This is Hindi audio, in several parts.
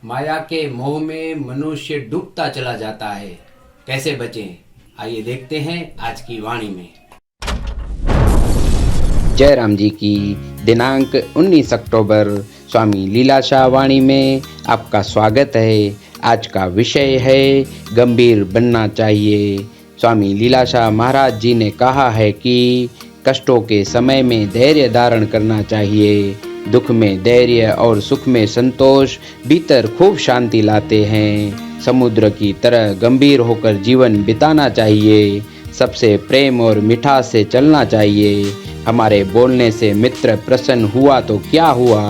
माया के मोह में मनुष्य डूबता चला जाता है, कैसे बचें? आइए देखते हैं आज की वाणी में। जयराम जी की दिनांक 19 अक्टूबर स्वामी लीलाशाह वाणी में आपका स्वागत है। आज का विषय है गंभीर बनना चाहिए। स्वामी लीलाशाह महाराज जी ने कहा है कि कष्टों के समय में धैर्य धारण करना चाहिए। दुख में धैर्य और सुख में संतोष भीतर खूब शांति लाते हैं। समुद्र की तरह गंभीर होकर जीवन बिताना चाहिए। सबसे प्रेम और मिठास से चलना चाहिए। हमारे बोलने से मित्र प्रसन्न हुआ तो क्या हुआ,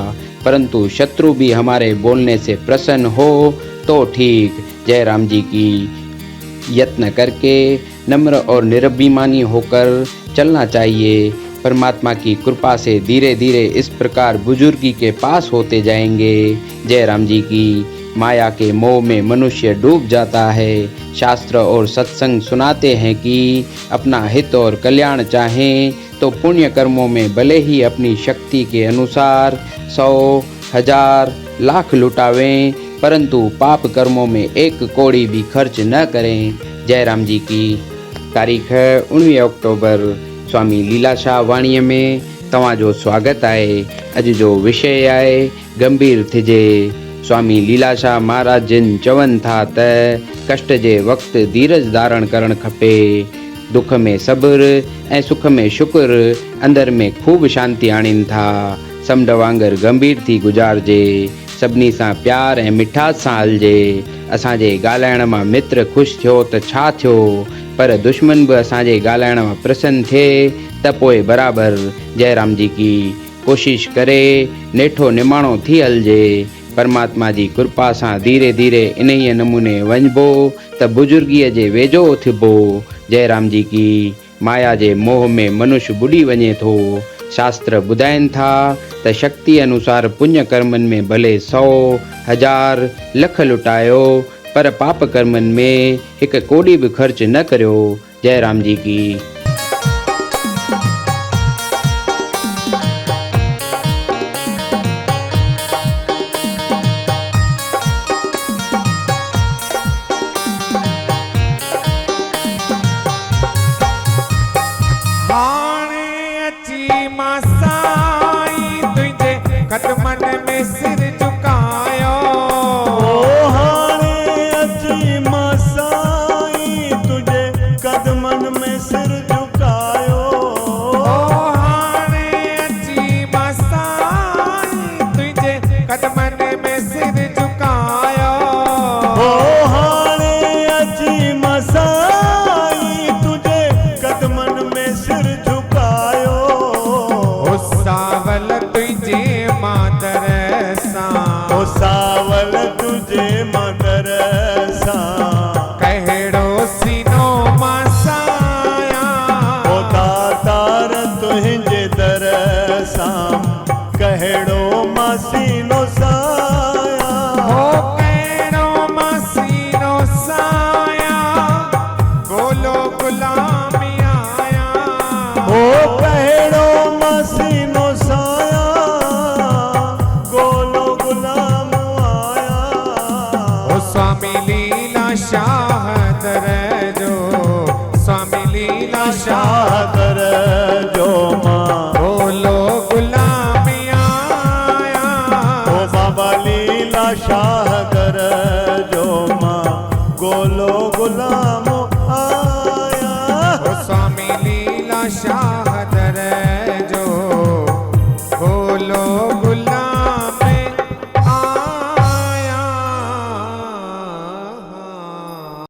परंतु शत्रु भी हमारे बोलने से प्रसन्न हो तो ठीक। जयराम जी की यत्न करके नम्र और निरभिमानी होकर चलना चाहिए। परमात्मा की कृपा से धीरे धीरे इस प्रकार बुजुर्गी के पास होते जाएंगे। जयराम जी की माया के मोह में मनुष्य डूब जाता है। शास्त्र और सत्संग सुनाते हैं कि अपना हित और कल्याण चाहें तो पुण्य कर्मों में भले ही अपनी शक्ति के अनुसार 100, 1000, लाख लुटावें, परंतु पाप कर्मों में 1 कौड़ी भी खर्च न करें। जयराम जी की तारीख है 19 अक्टूबर। स्वामी लीलाशाह वाणीअ में तव्हांजो स्वागत आहे। अॼु जो विषय आहे गंभीर थिजे। स्वामी लीलाशाह महाराज जिन चवनि था त कष्ट जे वक़्तु धीरज धारण करणु खपे। दुख में सब्र ऐं सुख में शुक्र अंदर में खूब शांति आणीनि था। समुंड वांगुरु गंभीर थी गुज़ारिजे। सभिनी सां प्यार ऐं मिठास सां हलिजे। असांजे ॻाल्हाइण मां मित्र ख़ुशि थियो त छा थियो, पर दुश्मन बि असांजे ॻाल्हाइण मां प्रसन्न थिए त पोइ बराबरि। जयराम जी की कोशिश करे नेठो निमाणो थी हलिजे। परमात्मा जी कृपा सां धीरे धीरे इन ई नमूने वञिबो त बुजुर्गीअ जे वेझो थिबो। जयराम जी की माया जे मोह में मनुष्य बुॾी वञे थो। शास्त्र ॿुधाइनि था त शक्ति अनुसार पुण्य कर्मनि में भले 100, 1000, लख लुटायो, पर पाप कर्मनि में 1 कौड़ी भी खर्च न करियो। जयराम जी की कदमन में सिर झुकायो। हाणे अची मासाई तुझे कदमन में सिर झुकायो। हाणे अची मासाई तुझे कदमन में सिर झुकायो। हाणे अची मासाई तुझे कदमन में सिर झुकायो। सावल तुझे मादर सां, सावल तुझे मदर सां, कहिड़ो सीनो मासाया। दातार तुंहिंजे दर सां, कहिड़ो मासीनो साया। कहिड़ो मासीनो साया, गोलो गुलामी आया। कहिड़ो मासीनो साया, गोलो गुलाम आया। स्वामी लीलाशाह दर जो, स्वामी लीलाशाह दर जो मां गोलो गुलामी आया। बाबा लीलाशाह दर जो मां गोलो गुलाम आया। स्वामी लीलाशाह